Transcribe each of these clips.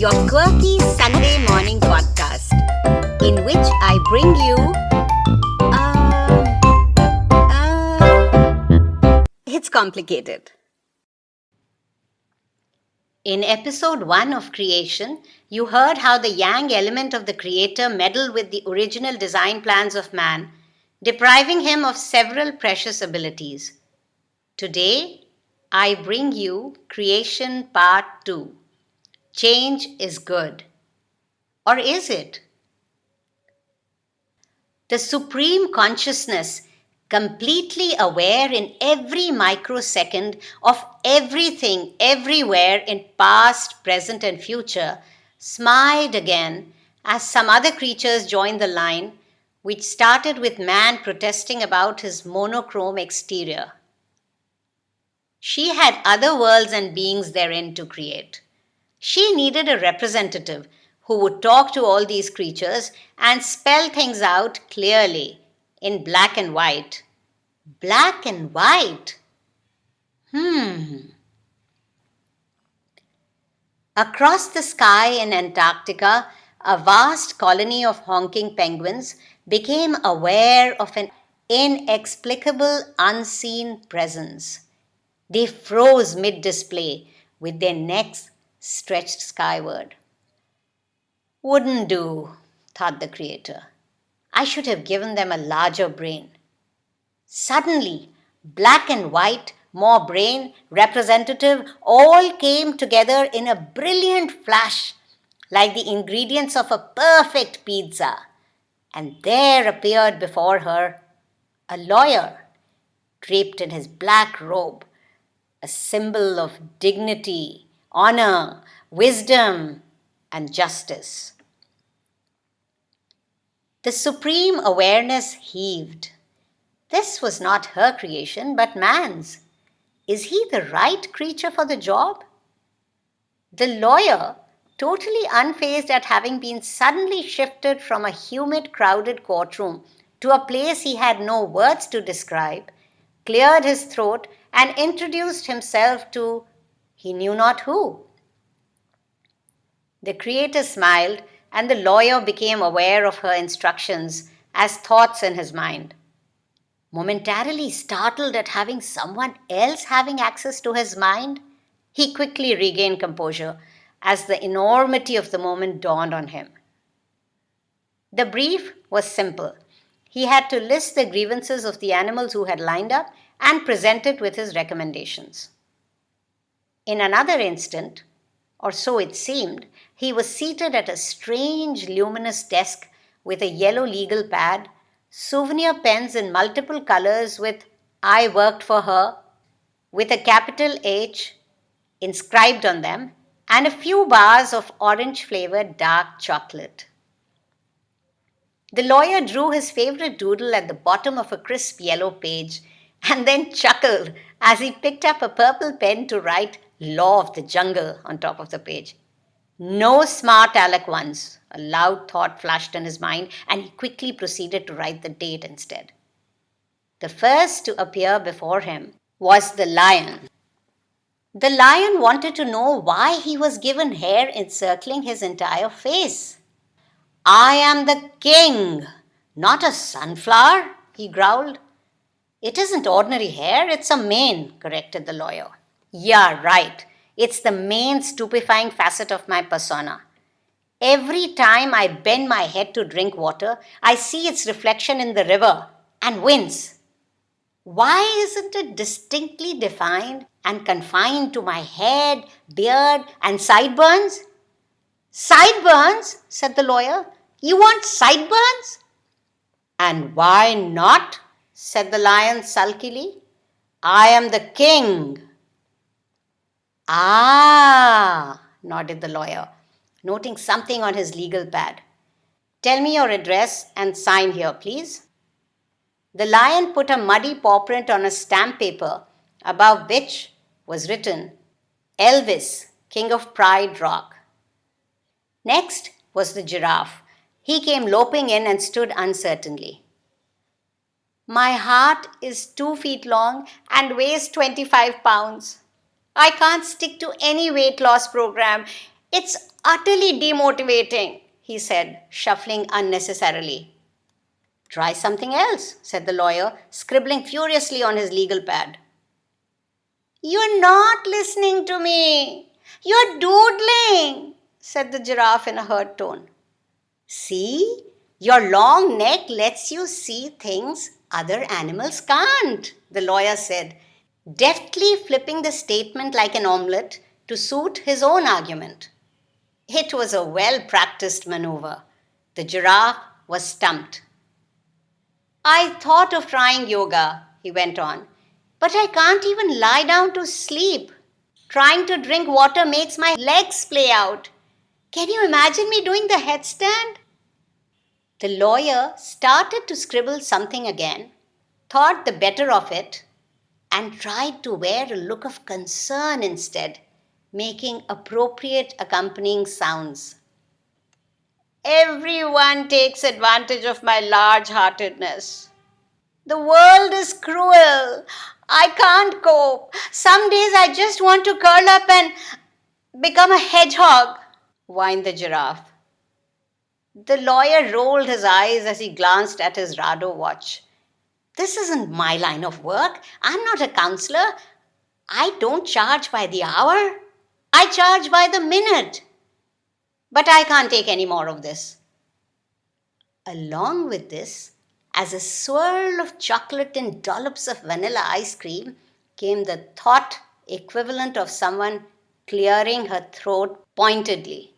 your quirky Sunday morning podcast, in which I bring you. It's complicated. In episode 1 of Creation, you heard how the yang element of the creator meddled with the original design plans of man, depriving him of several precious abilities. Today, I bring you Creation Part 2. Change is good. Or is it? The supreme consciousness, completely aware in every microsecond of everything, everywhere in past, present, and future, smiled again as some other creatures joined the line, which started with man protesting about his monochrome exterior. She had other worlds and beings therein to create. She needed a representative who would talk to all these creatures and spell things out clearly in black and white. Black and white? Across the sky in Antarctica, a vast colony of honking penguins became aware of an inexplicable, unseen presence. They froze mid-display with their necks stretched skyward. Wouldn't do, thought the creator. I should have given them a larger brain. Suddenly, black and white, more brain, representative, all came together in a brilliant flash, like the ingredients of a perfect pizza. And there appeared before her a lawyer, draped in his black robe, a symbol of dignity, honor, wisdom, and justice. The supreme awareness heaved. This was not her creation, but man's. Is he the right creature for the job? The lawyer, totally unfazed at having been suddenly shifted from a humid, crowded courtroom to a place he had no words to describe, cleared his throat and introduced himself to he knew not who. The creator smiled, and the lawyer became aware of her instructions as thoughts in his mind. Momentarily startled at having someone else having access to his mind, he quickly regained composure as the enormity of the moment dawned on him. The brief was simple. He had to list the grievances of the animals who had lined up and present it with his recommendations. In another instant, or so it seemed, he was seated at a strange luminous desk with a yellow legal pad, souvenir pens in multiple colors with "I worked for her" with a capital H inscribed on them, and a few bars of orange-flavored dark chocolate. The lawyer drew his favorite doodle at the bottom of a crisp yellow page and then chuckled as he picked up a purple pen to write "Law of the Jungle" on top of the page. No smart aleck ones, a loud thought flashed in his mind, and he quickly proceeded to write the date instead. The first to appear before him was the lion. The lion wanted to know why he was given hair encircling his entire face. "I am the king, not a sunflower," he growled. "It isn't ordinary hair, it's a mane," corrected the lawyer. "Yeah, right. It's the main stupefying facet of my persona. Every time I bend my head to drink water, I see its reflection in the river and wince. Why isn't it distinctly defined and confined to my head, beard, and sideburns?" "Sideburns?" said the lawyer. "You want sideburns?" "And why not?" said the lion sulkily. "I am the king." "Ah," nodded the lawyer, noting something on his legal pad. "Tell me your address and sign here, please." The lion put a muddy paw print on a stamp paper, above which was written, "Elvis, King of Pride Rock." Next was the giraffe. He came loping in and stood uncertainly. "My heart is 2 feet long and weighs 25 pounds. I can't stick to any weight loss program. It's utterly demotivating, he said, shuffling unnecessarily. Try something else, said the lawyer, scribbling furiously on his legal pad. You're not listening to me. You're doodling, said the giraffe in a hurt tone. See, your long neck lets you see things other animals can't, the lawyer said, deftly flipping the statement like an omelette to suit his own argument. It was a well practiced maneuver. The giraffe was stumped. I thought of trying yoga, he went on, but I can't even lie down to sleep. Trying to drink water makes my legs play out. Can you imagine me doing the headstand? The lawyer started to scribble something again, thought the better of it, and tried to wear a look of concern instead, making appropriate accompanying sounds. Everyone takes advantage of my large heartedness. The world is cruel. I can't cope. Some days I just want to curl up and become a hedgehog, whined the giraffe. The lawyer rolled his eyes as he glanced at his Rado watch. This isn't my line of work. I'm not a counselor. I don't charge by the hour. I charge by the minute. But I can't take any more of this. Along with this, as a swirl of chocolate and dollops of vanilla ice cream, came the thought equivalent of someone clearing her throat pointedly.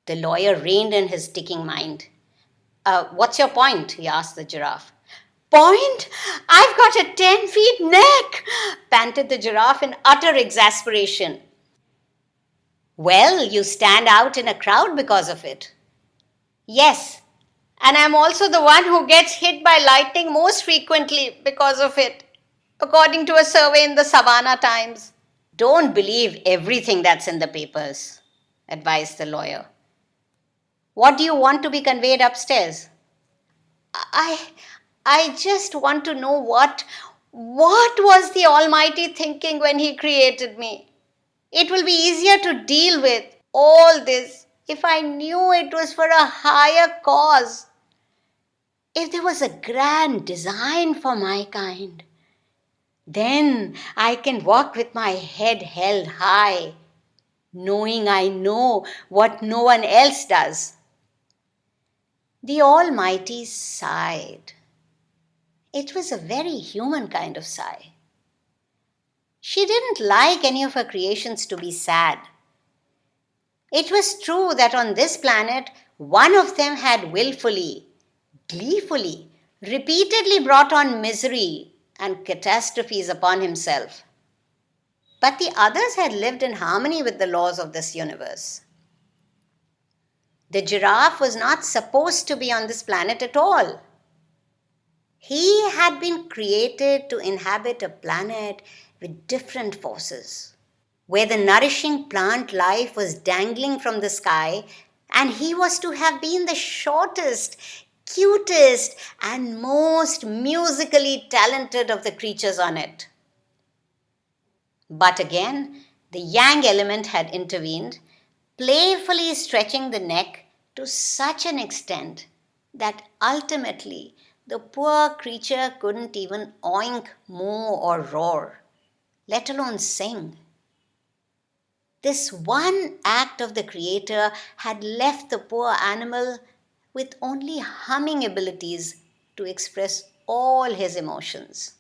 The lawyer reined in his ticking mind. What's your point? He asked the giraffe. Point? I've got a 10 feet neck, panted the giraffe in utter exasperation. Well, you stand out in a crowd because of it. Yes, and I'm also the one who gets hit by lightning most frequently because of it, according to a survey in the Savannah Times. Don't believe everything that's in the papers, advised the lawyer. What do you want to be conveyed upstairs? I just want to know what was the Almighty thinking when He created me? It will be easier to deal with all this if I knew it was for a higher cause. If there was a grand design for my kind, then I can walk with my head held high, knowing I know what no one else does. The Almighty sighed. It was a very human kind of sigh. She didn't like any of her creations to be sad. It was true that on this planet, one of them had willfully, gleefully, repeatedly brought on misery and catastrophes upon himself. But the others had lived in harmony with the laws of this universe. The giraffe was not supposed to be on this planet at all. He had been created to inhabit a planet with different forces, where the nourishing plant life was dangling from the sky, and he was to have been the shortest, cutest, and most musically talented of the creatures on it. But again, the yang element had intervened, playfully stretching the neck to such an extent that ultimately the poor creature couldn't even oink, moo, or roar, let alone sing. This one act of the Creator had left the poor animal with only humming abilities to express all his emotions.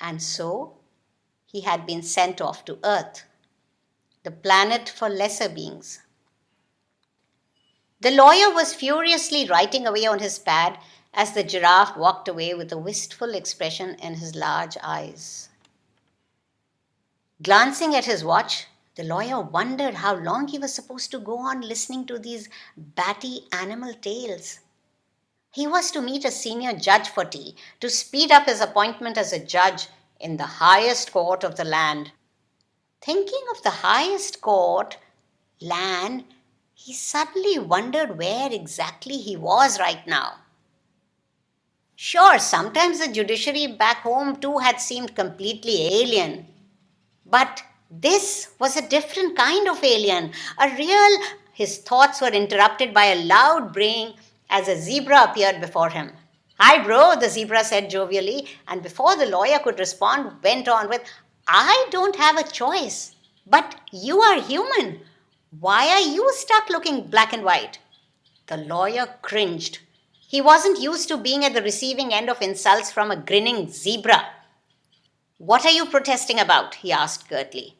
And so, he had been sent off to Earth, the planet for lesser beings. The lawyer was furiously writing away on his pad as the giraffe walked away with a wistful expression in his large eyes. Glancing at his watch, the lawyer wondered how long he was supposed to go on listening to these batty animal tales. He was to meet a senior judge for tea to speed up his appointment as a judge in the highest court of the land. Thinking of the highest court, land, he suddenly wondered where exactly he was right now. Sure, sometimes the judiciary back home too had seemed completely alien. But This was a different kind of alien, a real. His thoughts were interrupted by a loud braying as a zebra appeared before him. Hi, bro, the zebra said jovially, and before the lawyer could respond, went on with, I don't have a choice, but you are human. Why are you stuck looking black and white? The lawyer cringed. He wasn't used to being at the receiving end of insults from a grinning zebra. What are you protesting about? He asked curtly.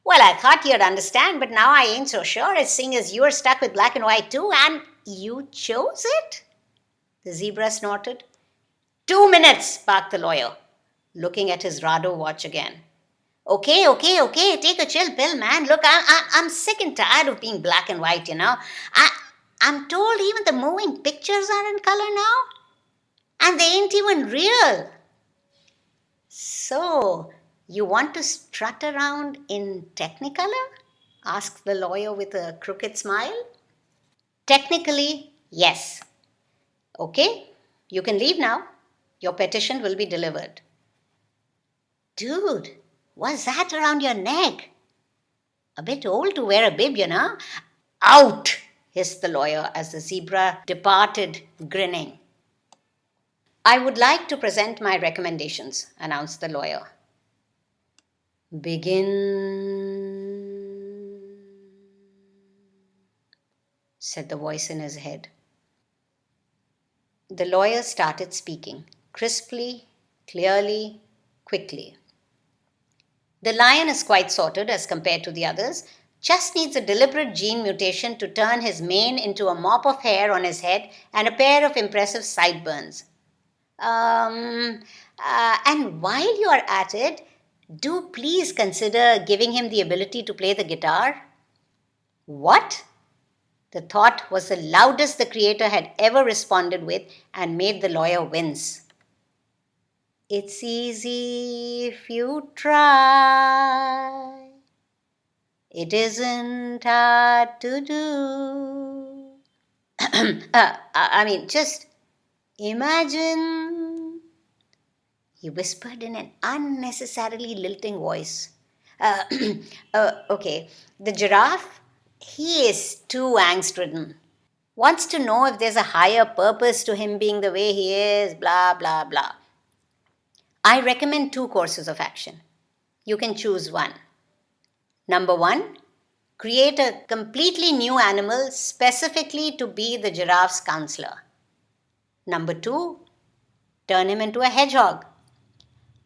Well, I thought you'd understand, but now I ain't so sure, as seeing as you're stuck with black and white too, and you chose it? The zebra snorted. 2 minutes, barked the lawyer, looking at his Rado watch again. Okay, take a chill pill, man. Look, I'm sick and tired of being black and white, you know. I'm told even the moving pictures are in color now, and they ain't even real. So, you want to strut around in Technicolor? Asked the lawyer with a crooked smile. Technically, yes. Okay, you can leave now. Your petition will be delivered. Dude, what's that around your neck? A bit old to wear a bib, you know. Out, hissed the lawyer as the zebra departed, grinning. I would like to present my recommendations, announced the lawyer. Begin, said the voice in his head. The lawyer started speaking, crisply, clearly, quickly. The lion is quite sorted as compared to the others, just needs a deliberate gene mutation to turn his mane into a mop of hair on his head and a pair of impressive sideburns. And while you are at it, do please consider giving him the ability to play the guitar. What? The thought was the loudest the creator had ever responded with and made the lawyer wince. It's easy if you try. It isn't hard to do. Just imagine, he whispered in an unnecessarily lilting voice. Okay, the giraffe, he is too angst-ridden. Wants to know if there's a higher purpose to him being the way he is, blah, blah, blah. I recommend 2 courses of action. You can choose one. Number 1, create a completely new animal specifically to be the giraffe's counselor. Number 2, turn him into a hedgehog.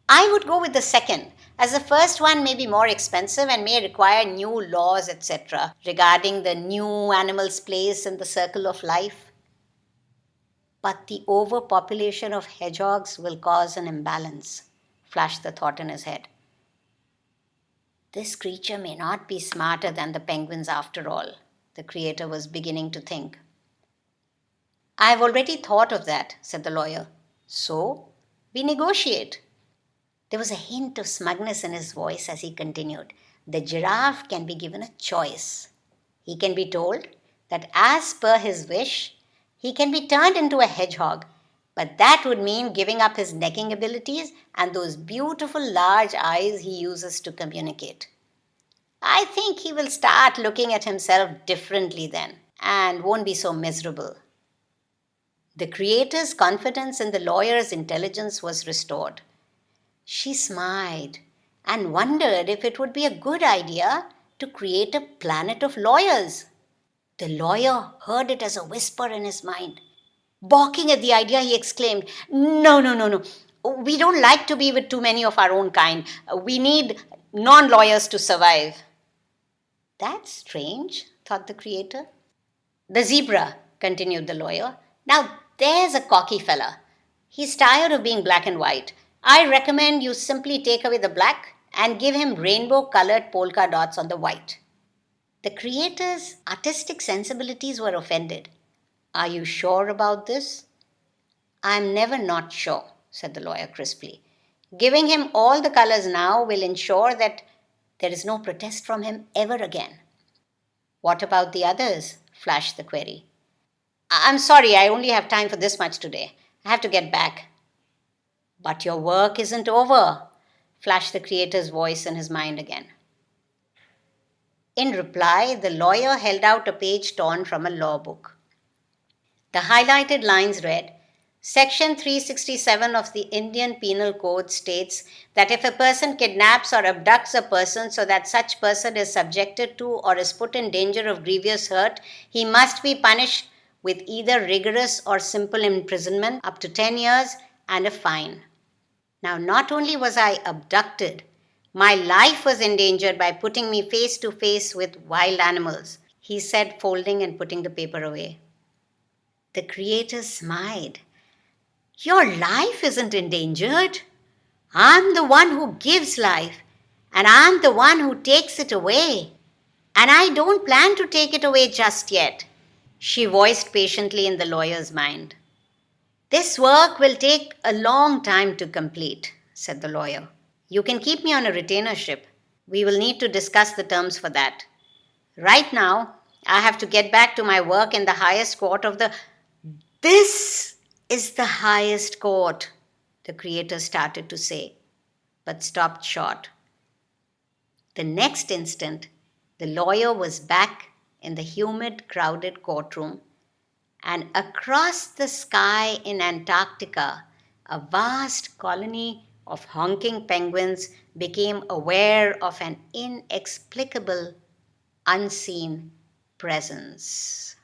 I would go with the second, as the first one may be more expensive and may require new laws, etc., regarding the new animal's place in the circle of life. But the overpopulation of hedgehogs will cause an imbalance, flashed the thought in his head. This creature may not be smarter than the penguins after all, the creator was beginning to think. I have already thought of that, said the lawyer. So, we negotiate. There was a hint of smugness in his voice as he continued. The giraffe can be given a choice. He can be told that as per his wish, he can be turned into a hedgehog, but that would mean giving up his necking abilities and those beautiful large eyes he uses to communicate. I think he will start looking at himself differently then and won't be so miserable. The creator's confidence in the lawyer's intelligence was restored. She smiled and wondered if it would be a good idea to create a planet of lawyers. The lawyer heard it as a whisper in his mind. Balking at the idea, he exclaimed, No. We don't like to be with too many of our own kind. We need non-lawyers to survive. That's strange, thought the creator. The zebra, continued the lawyer. Now there's a cocky fella. He's tired of being black and white. I recommend you simply take away the black and give him rainbow-colored polka dots on the white. The creator's artistic sensibilities were offended. Are you sure about this? I'm never not sure, said the lawyer crisply. Giving him all the colors now will ensure that there is no protest from him ever again. What about the others? Flashed the query. I'm sorry, I only have time for this much today. I have to get back. But your work isn't over, flashed the creator's voice in his mind again. In reply, the lawyer held out a page torn from a law book. The highlighted lines read, Section 367 of the Indian Penal Code states that if a person kidnaps or abducts a person so that such person is subjected to or is put in danger of grievous hurt, he must be punished with either rigorous or simple imprisonment up to 10 years and a fine. Now, not only was I abducted, my life was endangered by putting me face to face with wild animals, he said, folding and putting the paper away. The creator smiled. Your life isn't endangered. I'm the one who gives life, and I'm the one who takes it away. And I don't plan to take it away just yet, she voiced patiently in the lawyer's mind. This work will take a long time to complete, said the lawyer. You can keep me on a retainership. We will need to discuss the terms for that. Right now, I have to get back to my work in the highest court of the... This is the highest court, the creator started to say, but stopped short. The next instant, the lawyer was back in the humid, crowded courtroom, and across the sky in Antarctica, a vast colony of honking penguins became aware of an inexplicable, unseen presence.